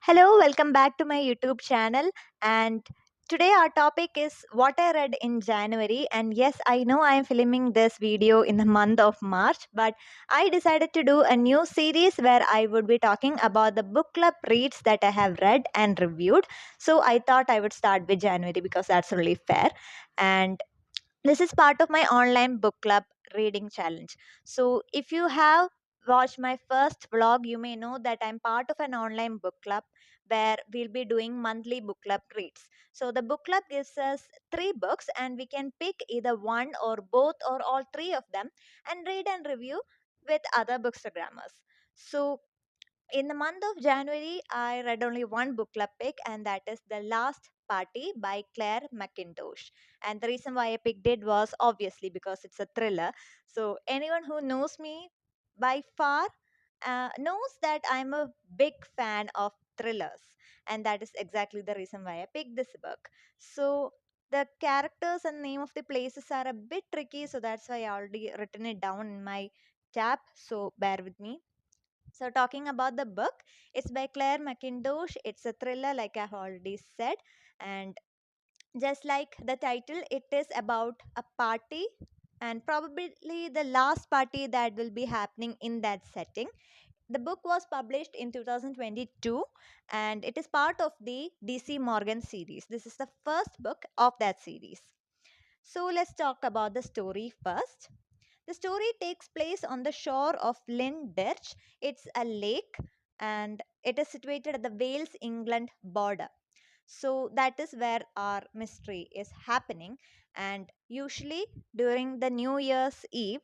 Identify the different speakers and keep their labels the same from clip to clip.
Speaker 1: Hello, welcome back to my YouTube channel. And today our topic is what I read in January. And yes, I know I am filming this video in the month of March, but I decided to do a new series where I would be talking about the book club reads that I have read and reviewed. So I thought I would start with January because that's really fair. And this is part of my online book club reading challenge. So, if you have watched my first vlog, you may know that I'm part of an online book club where we'll be doing monthly book club reads. So, the book club gives us three books, and we can pick either one or both or all three of them and read and review with other bookstagrammers. So, in the month of January, I read only one book club pick, and that is The Last Party by Claire McIntosh. And the reason why I picked it was obviously because it's a thriller. So, anyone who knows me by far knows that I'm a big fan of thrillers, and that is exactly the reason why I picked this book. So, the characters and name of the places are a bit tricky, so that's why I already written it down in my tab. So, bear with me. So, talking about the book, it's by Claire McIntosh. It's a thriller, like I've already said. And just like the title, it is about a party and probably the last party that will be happening in that setting. The book was published in 2022 and it is part of the DC Morgan series. This is the first book of that series. So, let's talk about the story first. The story takes place on the shore of Lynn Dirch. It's a lake and it is situated at the Wales England border. So that is where our mystery is happening. And usually during the New Year's Eve,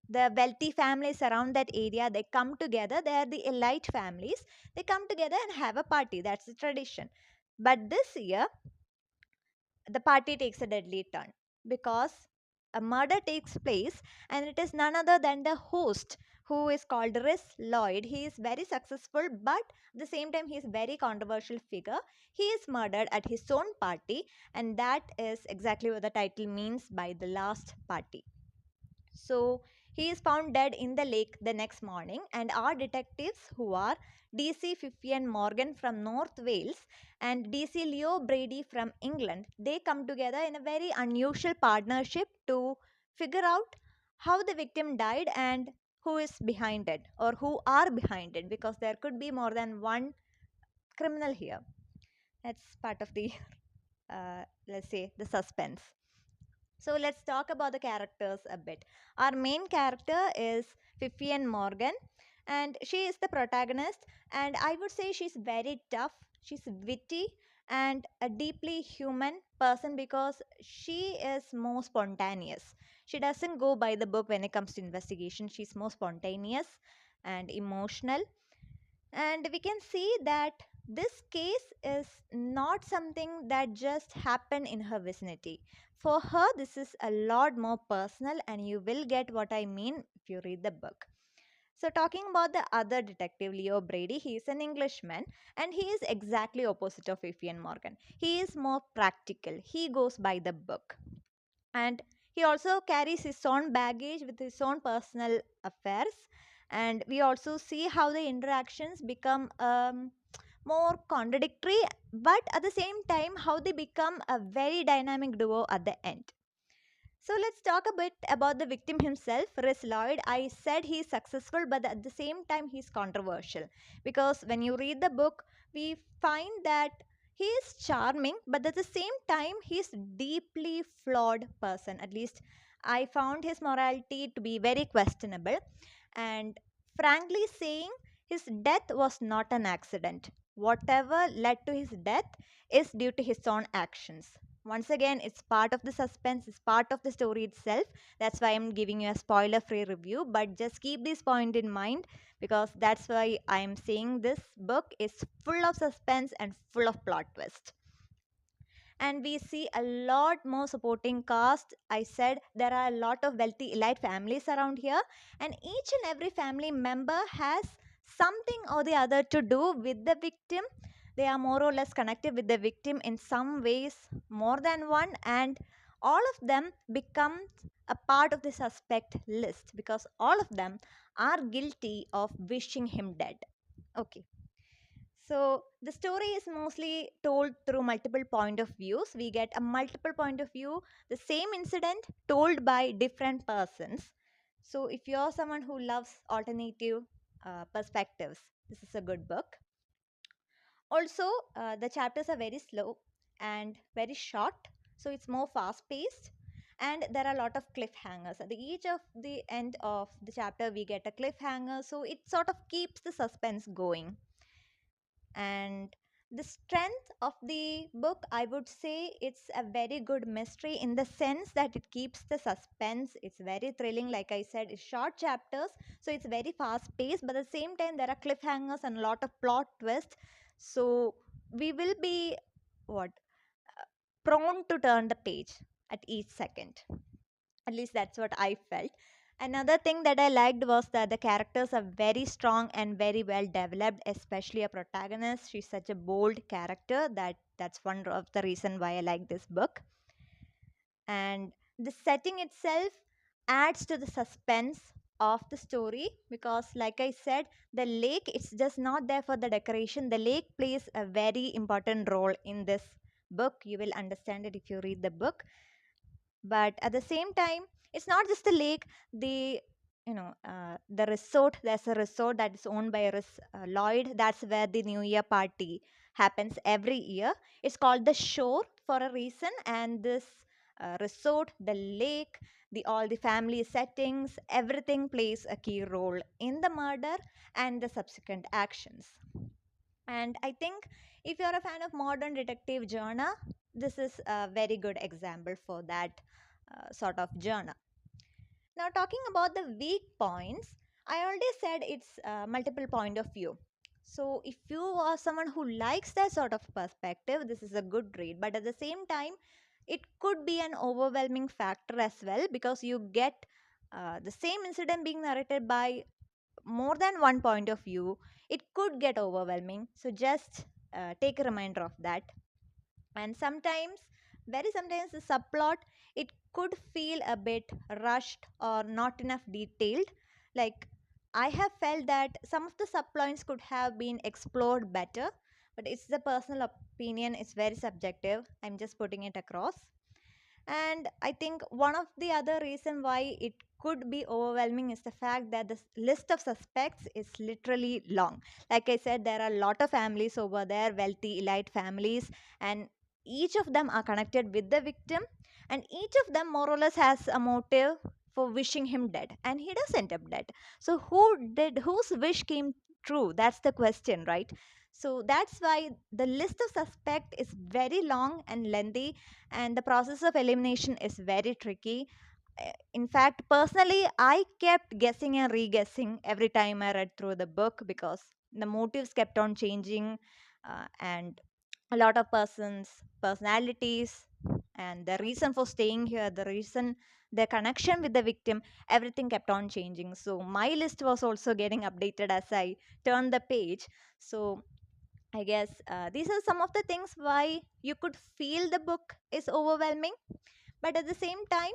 Speaker 1: the wealthy families around that area they come together. They are the elite families. They come together and have a party. That's the tradition. But this year, the party takes a deadly turn because a murder takes place, and it is none other than the host, who is called Rhys Lloyd. He is very successful, but at the same time he is very controversial figure. He is murdered at his own party, and that is exactly what the title means by the last party. So he is found dead in the lake the next morning, and our detectives, who are DC Fifian Morgan from North Wales and DC Leo Brady from England, they come together in a very unusual partnership to figure out how the victim died and who is behind it or who are behind it, because there could be more than one criminal here. That's part of the let's say the suspense. So let's talk about the characters a bit. Our main character is Fifian Morgan, and she is the protagonist. And I would say she's very tough, she's witty, and a deeply human person because she is more spontaneous. She doesn't go by the book when it comes to investigation, she's more spontaneous and emotional, and we can see that this case is not something that just happened in her vicinity. For her, this is a lot more personal, and you will get what I mean if you read the book. So, talking about the other detective, Leo Brady, he is an Englishman and he is exactly opposite of Vivian Morgan. He is more practical, he goes by the book, and he also carries his own baggage with his own personal affairs. And we also see how the interactions become more contradictory, but at the same time how they become a very dynamic duo at the end. So let's talk a bit about the victim himself, Rhys Lloyd. I said he's successful, but at the same time he's controversial because when you read the book, we find that he is charming, but at the same time he's deeply flawed person. At least I found his morality to be very questionable, and frankly saying, his death was not an accident. Whatever led to his death is due to his own actions. Once again, it's part of the suspense, it's part of the story itself. That's why I'm giving you a spoiler free review, but just keep this point in mind because that's why I'm saying this book is full of suspense and full of plot twist. And we see a lot more supporting cast. I said there are a lot of wealthy elite families around here, and each and every family member has something or the other to do with the victim. They are more or less connected with the victim in some ways, more than one, and all of them become a part of the suspect list because all of them are guilty of wishing him dead. Okay, So the story is mostly told through multiple point of views. We get a multiple point of view, the same incident told by different persons. So if you're someone who loves alternative perspectives, this is a good book. Also, the chapters are very slow and very short, so it's more fast paced. And there are a lot of cliffhangers. At the each of the end of the chapter, we get a cliffhanger, so it sort of keeps the suspense going. And the strength of the book, I would say it's a very good mystery in the sense that it keeps the suspense. It's very thrilling. Like I said, it's short chapters, so it's very fast paced, but at the same time there are cliffhangers and a lot of plot twists. So we will be what prone to turn the page at each second. At least that's what I felt. Another thing that I liked was that the characters are very strong and very well developed, especially a protagonist. She's such a bold character that's one of the reason why I like this book. And the setting itself adds to the suspense of the story because like I said, the lake, it's just not there for the decoration. The lake plays a very important role in this book. You will understand it if you read the book. But at the same time, it's not just the lake. The resort, there's a resort that is owned by Lloyd. That's where the new year party happens every year. It's called the shore for a reason. And this resort, the lake, the all the family settings, everything plays a key role in the murder and the subsequent actions. And I think if you're a fan of modern detective genre, this is a very good example for that sort of genre. Now, talking about the weak points, I already said it's multiple point of view. So, if you are someone who likes that sort of perspective, this is a good read. But at the same time, it could be an overwhelming factor as well because you get the same incident being narrated by more than one point of view. It could get overwhelming. So, just take a reminder of that. And sometimes, very sometimes, the subplot, it could feel a bit rushed or not enough detailed. Like I have felt that some of the subplots could have been explored better, but it's the personal opinion. It's very subjective. I'm just putting it across. And I think one of the other reason why it could be overwhelming is the fact that the list of suspects is literally long. Like I said, there are a lot of families over there, wealthy, elite families, and each of them are connected with the victim, and each of them more or less has a motive for wishing him dead, and he does end up dead. So whose wish came true? That's the question, right? So that's why the list of suspect is very long and lengthy, and the process of elimination is very tricky. In fact, personally, I kept guessing and re-guessing every time I read through the book because the motives kept on changing, and a lot of persons personalities and the reason for staying here, the reason, the connection with the victim, everything kept on changing. So my list was also getting updated as I turned the page. So I guess these are some of the things why you could feel the book is overwhelming. But at the same time,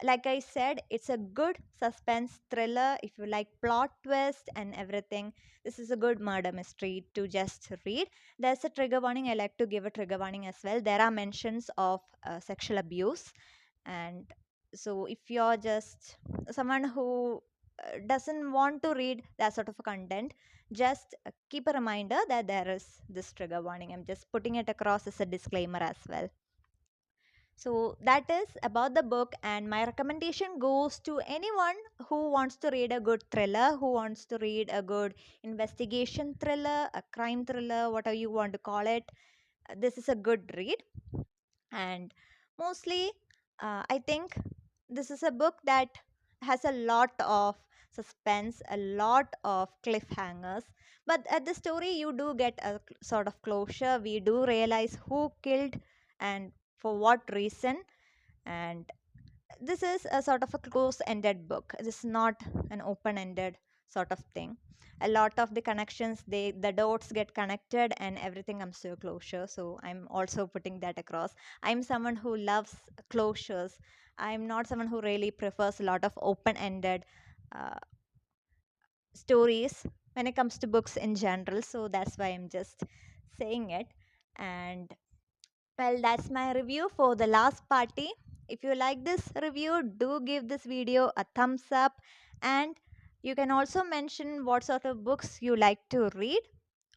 Speaker 1: like I said, it's a good suspense thriller. If you like plot twist and everything, this is a good murder mystery to just read. There's a trigger warning. I like to give a trigger warning as well. There are mentions of sexual abuse. And so if you're just someone who doesn't want to read that sort of a content, just keep a reminder that there is this trigger warning. I'm just putting it across as a disclaimer as well. So that is about the book, and my recommendation goes to anyone who wants to read a good thriller, who wants to read a good investigation thriller, a crime thriller, whatever you want to call it. This is a good read, and mostly, I think this is a book that has a lot of suspense, a lot of cliffhangers. But at the story, you do get a sort of closure. We do realize who killed and for what reason, and this is a sort of a close ended book. This is not an open ended sort of thing. A lot of the connections, the dots get connected and everything comes to a closure. So I'm also putting that across. I'm someone who loves closures. I'm not someone who really prefers a lot of open ended uh, stories. when it comes to books in general. So that's why I'm just saying it. And well, that's my review for The Last Party. If you like this review, do give this video a thumbs up, and you can also mention what sort of books you like to read,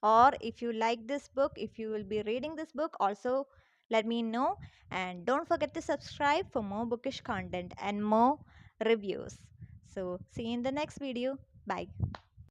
Speaker 1: or if you like this book, if you will be reading this book, also let me know. And don't forget to subscribe for more bookish content and more reviews. So see you in the next video. Bye.